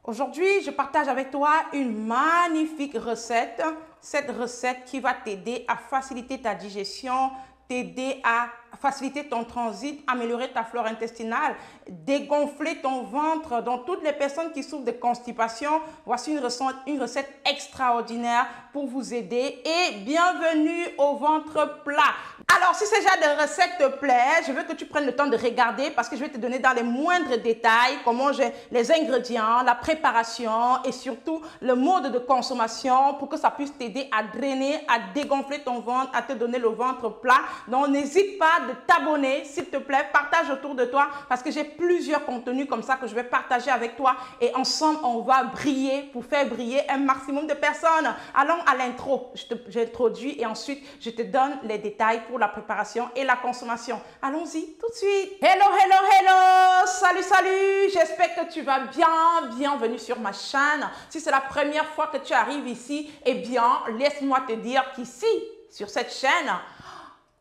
Aujourd'hui, je partage avec toi une magnifique recette. Cette recette qui va t'aider à faciliter ta digestion, t'aider à faciliter ton transit, améliorer ta flore intestinale, dégonfler ton ventre. Donc, toutes les personnes qui souffrent de constipation, voici une recette extraordinaire pour vous aider. Et bienvenue au ventre plat. Alors, si ce genre de recette te plaît, je veux que tu prennes le temps de regarder parce que je vais te donner dans les moindres détails comment j'ai les ingrédients, la préparation et surtout le mode de consommation pour que ça puisse t'aider à drainer, à dégonfler ton ventre, à te donner le ventre plat. Donc, n'hésite pas de t'abonner, s'il te plaît, partage autour de toi parce que j'ai plusieurs contenus comme ça que je vais partager avec toi et ensemble, on va briller pour faire briller un maximum de personnes. Allons à l'intro. J'introduis et ensuite, je te donne les détails pour la préparation et la consommation. Allons-y tout de suite. Hello, hello, hello. Salut, salut. J'espère que tu vas bien. Bienvenue sur ma chaîne. Si c'est la première fois que tu arrives ici, eh bien, laisse-moi te dire qu'ici, sur cette chaîne,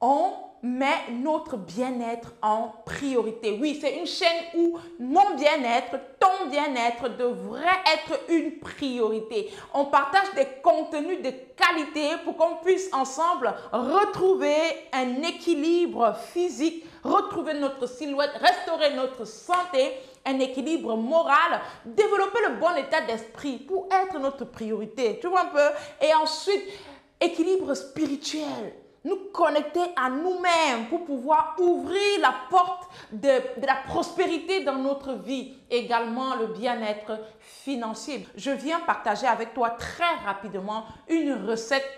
on met notre bien-être en priorité. Oui, c'est une chaîne où mon bien-être, ton bien-être devrait être une priorité. On partage des contenus de qualité pour qu'on puisse ensemble retrouver un équilibre physique, retrouver notre silhouette, restaurer notre santé, un équilibre moral, développer le bon état d'esprit pour être notre priorité. Tu vois un peu? Et ensuite, équilibre spirituel. Nous connecter à nous-mêmes pour pouvoir ouvrir la porte de la prospérité dans notre vie. Également le bien-être financier. Je viens partager avec toi très rapidement une recette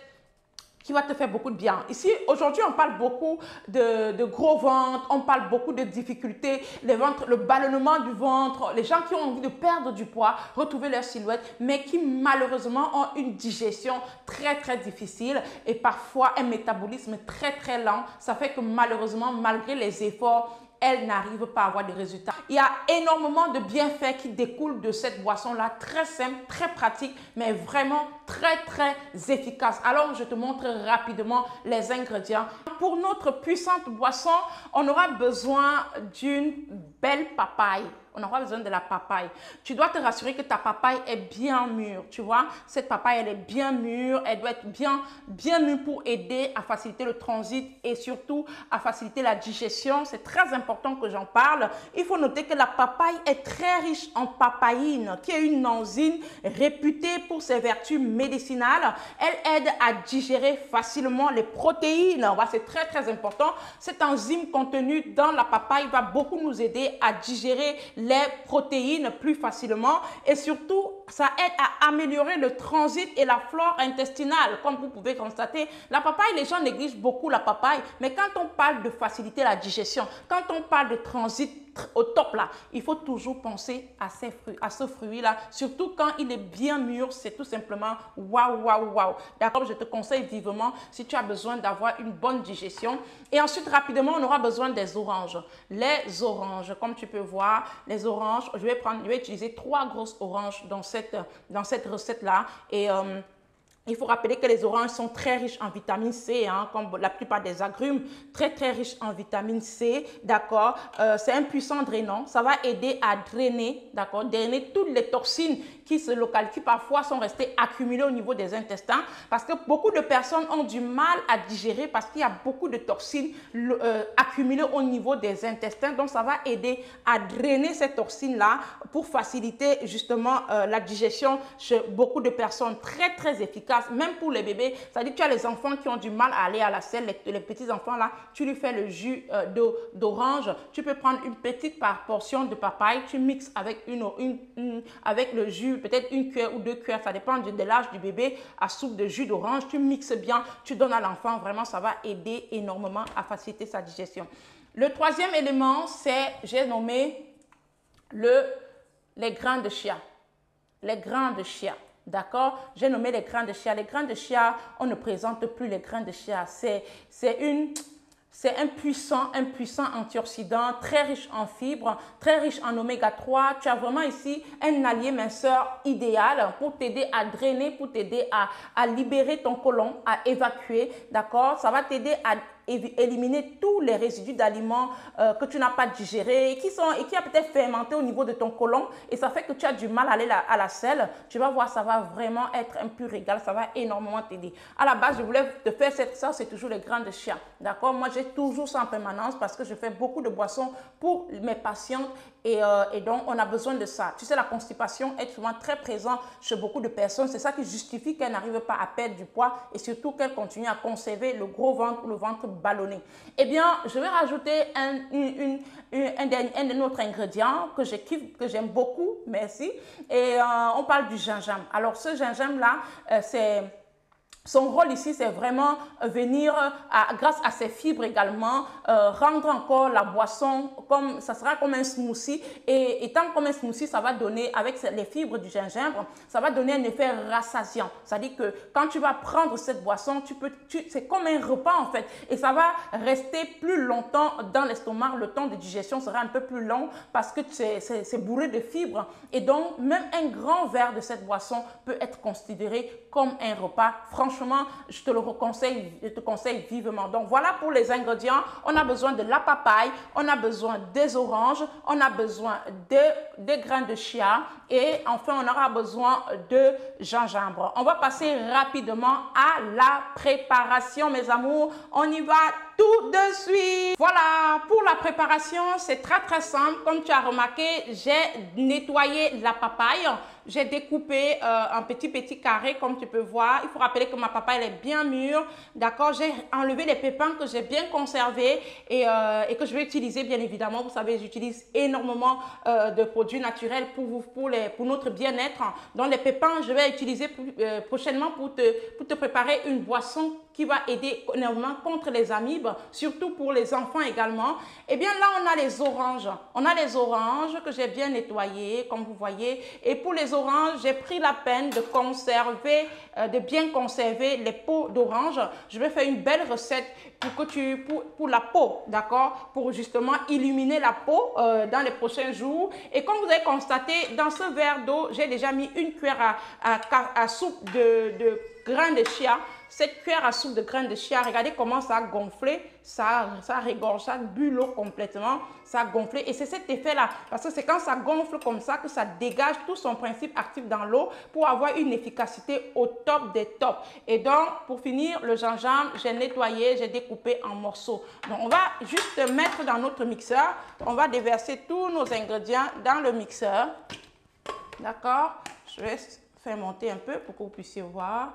qui va te faire beaucoup de bien. Ici, aujourd'hui, on parle beaucoup de gros ventre, on parle beaucoup de difficultés, le ballonnement du ventre, les gens qui ont envie de perdre du poids, retrouver leur silhouette, mais qui malheureusement ont une digestion très, très difficile et parfois un métabolisme très, très lent. Ça fait que malheureusement, malgré les efforts, elle n'arrive pas à avoir de résultats. Il y a énormément de bienfaits qui découlent de cette boisson-là, très simple, très pratique, mais vraiment très, très efficace. Alors, je te montre rapidement les ingrédients. Pour notre puissante boisson, on aura besoin d'une belle papaye. On aura besoin de la papaye. Tu dois te rassurer que ta papaye est bien mûre. Tu vois, cette papaye, elle est bien mûre. Elle doit être bien mûre pour aider à faciliter le transit et surtout à faciliter la digestion. C'est très important que j'en parle. Il faut noter que la papaye est très riche en papaïne, qui est une enzyme réputée pour ses vertus médicinales. Elle aide à digérer facilement les protéines. C'est très, très important. Cette enzyme contenue dans la papaye va beaucoup nous aider à digérer les protéines plus facilement et surtout, ça aide à améliorer le transit et la flore intestinale. Comme vous pouvez constater, la papaye, les gens négligent beaucoup la papaye, mais quand on parle de faciliter la digestion, quand on parle de transit au top là, il faut toujours penser à ce fruit-là, surtout quand il est bien mûr, c'est tout simplement waouh, waouh, waouh. D'accord, je te conseille vivement si tu as besoin d'avoir une bonne digestion. Et ensuite, rapidement, on aura besoin des oranges. Les oranges, comme tu peux voir, les oranges, je vais utiliser 3 grosses oranges dans cette recette-là. Et il faut rappeler que les oranges sont très riches en vitamine C, hein, comme la plupart des agrumes, très très riches en vitamine C, d'accord. C'est un puissant drainant, ça va aider à drainer, d'accord, drainer toutes les toxines qui parfois sont restées accumulées au niveau des intestins, parce que beaucoup de personnes ont du mal à digérer parce qu'il y a beaucoup de toxines accumulées au niveau des intestins, donc ça va aider à drainer ces toxines-là pour faciliter justement la digestion chez beaucoup de personnes, très très efficace. Même pour les bébés, c'est-à-dire que tu as les enfants qui ont du mal à aller à la selle, les petits enfants là, tu lui fais le jus d'orange, tu peux prendre une petite portion de papaye, tu mixes avec, avec le jus, peut-être une cuillère ou 2 cuillères, ça dépend de l'âge du bébé, à soupe de jus d'orange, tu mixes bien, tu donnes à l'enfant, vraiment ça va aider énormément à faciliter sa digestion. Le troisième élément, c'est, j'ai nommé les grains de chia. Les grains de chia. D'accord? J'ai nommé les grains de chia. Les grains de chia, on ne présente plus les grains de chia. C'est un puissant antioxydant, très riche en fibres, très riche en oméga 3. Tu as vraiment ici un allié minceur idéal pour t'aider à drainer, pour t'aider à libérer ton côlon, à évacuer. D'accord? Ça va t'aider éliminer tous les résidus d'aliments que tu n'as pas digérés et qui a peut-être fermenté au niveau de ton côlon et ça fait que tu as du mal à aller à la selle. Tu vas voir, ça va vraiment être un pur régal, ça va énormément t'aider. À la base, je voulais te faire ça, c'est toujours les grains de chia. D'accord? Moi, j'ai toujours ça en permanence parce que je fais beaucoup de boissons pour mes patientes et donc on a besoin de ça. Tu sais, la constipation est souvent très présente chez beaucoup de personnes. C'est ça qui justifie qu'elles n'arrivent pas à perdre du poids et surtout qu'elles continuent à conserver le gros ventre ou le ventre ballonné. Eh bien, je vais rajouter un autre ingrédient que je kiffe, que j'aime beaucoup, merci. Et on parle du gingembre. Alors, ce gingembre-là, son rôle ici, c'est vraiment venir, grâce à ses fibres également, rendre encore la boisson comme, ça sera comme un smoothie. Et étant comme un smoothie, ça va donner, avec les fibres du gingembre, ça va donner un effet rassasiant. C'est-à-dire que quand tu vas prendre cette boisson, c'est comme un repas en fait. Et ça va rester plus longtemps dans l'estomac. Le temps de digestion sera un peu plus long parce que c'est bourré de fibres. Et donc, même un grand verre de cette boisson peut être considéré comme un repas. Franchement, je te conseille vivement. Donc, voilà pour les ingrédients. On a besoin de la papaye, on a besoin des oranges, on a besoin des grains de chia et enfin, on aura besoin de gingembre. On va passer rapidement à la préparation, mes amours. On y va tout de suite. Voilà, pour la préparation, c'est très simple. Comme tu as remarqué, j'ai nettoyé la papaye. J'ai découpé en petits carrés, comme tu peux voir. Il faut rappeler que ma papaye elle est bien mûre. D'accord, j'ai enlevé les pépins que j'ai bien conservés et que je vais utiliser, bien évidemment. Vous savez, j'utilise énormément de produits naturels pour notre bien-être. Donc, les pépins, je vais utiliser prochainement pour te préparer une boisson qui va aider énormément contre les amibes, surtout pour les enfants également. Eh bien, là, on a les oranges. On a les oranges que j'ai bien nettoyées, comme vous voyez. Et pour les oranges, j'ai pris la peine de conserver, de bien conserver les peaux d'orange. Je vais faire une belle recette pour la peau, d'accord? Pour justement illuminer la peau dans les prochains jours. Et comme vous avez constaté, dans ce verre d'eau, j'ai déjà mis une cuillère à soupe de grains de chia. Cette cuillère à soupe de grains de chia, regardez comment ça a gonflé, ça régorge, ça bu l'eau complètement, ça a gonflé. Et c'est cet effet-là, parce que c'est quand ça gonfle comme ça que ça dégage tout son principe actif dans l'eau pour avoir une efficacité au top des tops. Et donc, pour finir, le gingembre, j'ai nettoyé, j'ai découpé en morceaux. Donc, on va juste mettre dans notre mixeur, on va déverser tous nos ingrédients dans le mixeur. D'accord? Je vais faire monter un peu pour que vous puissiez voir.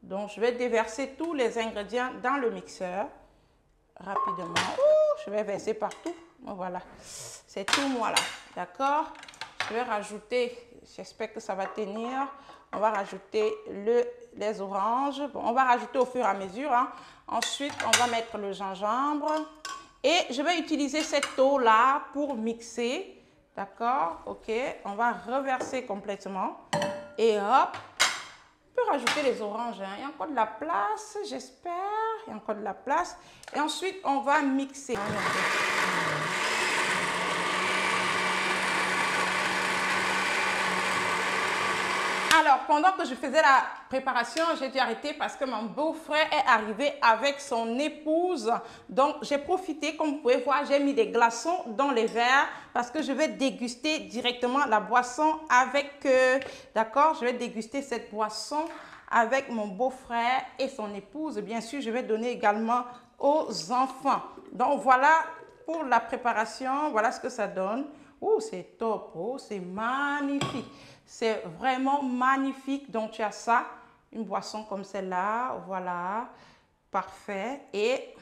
Donc, je vais déverser tous les ingrédients dans le mixeur rapidement. Je vais verser partout. Voilà, c'est tout moi là. D'accord? Je vais rajouter, j'espère que ça va tenir. On va rajouter les oranges. Bon, on va rajouter au fur et à mesure. Hein. Ensuite, on va mettre le gingembre. Et je vais utiliser cette eau là pour mixer. D'accord? Ok, on va reverser complètement. Et hop. Rajouter les oranges, hein. Il y a encore de la place, j'espère, il y a encore de la place. Et ensuite, on va mixer. Alors, pendant que je faisais la préparation, j'ai dû arrêter parce que mon beau-frère est arrivé avec son épouse. Donc, j'ai profité, comme vous pouvez voir, j'ai mis des glaçons dans les verres parce que je vais déguster directement la boisson avec eux. D'accord? Je vais déguster cette boisson avec mon beau-frère et son épouse. Bien sûr, je vais donner également aux enfants. Donc, voilà pour la préparation. Voilà ce que ça donne. Oh, c'est top. Oh, c'est magnifique. C'est vraiment magnifique. Donc, tu as ça, une boisson comme celle-là. Voilà, parfait. Et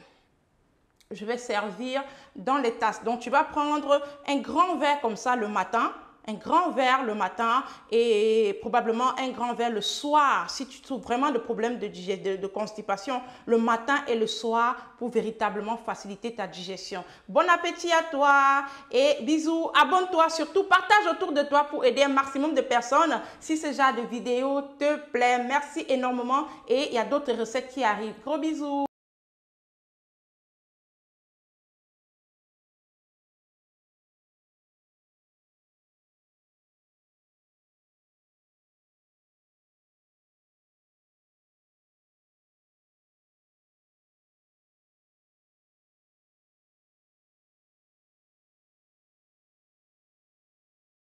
je vais servir dans les tasses. Donc, tu vas prendre un grand verre comme ça le matin. Un grand verre le matin et probablement un grand verre le soir. Si tu trouves vraiment de problèmes de constipation, le matin et le soir pour véritablement faciliter ta digestion. Bon appétit à toi et bisous. Abonne-toi, surtout partage autour de toi pour aider un maximum de personnes. Si ce genre de vidéo te plaît, merci énormément et il y a d'autres recettes qui arrivent. Gros bisous.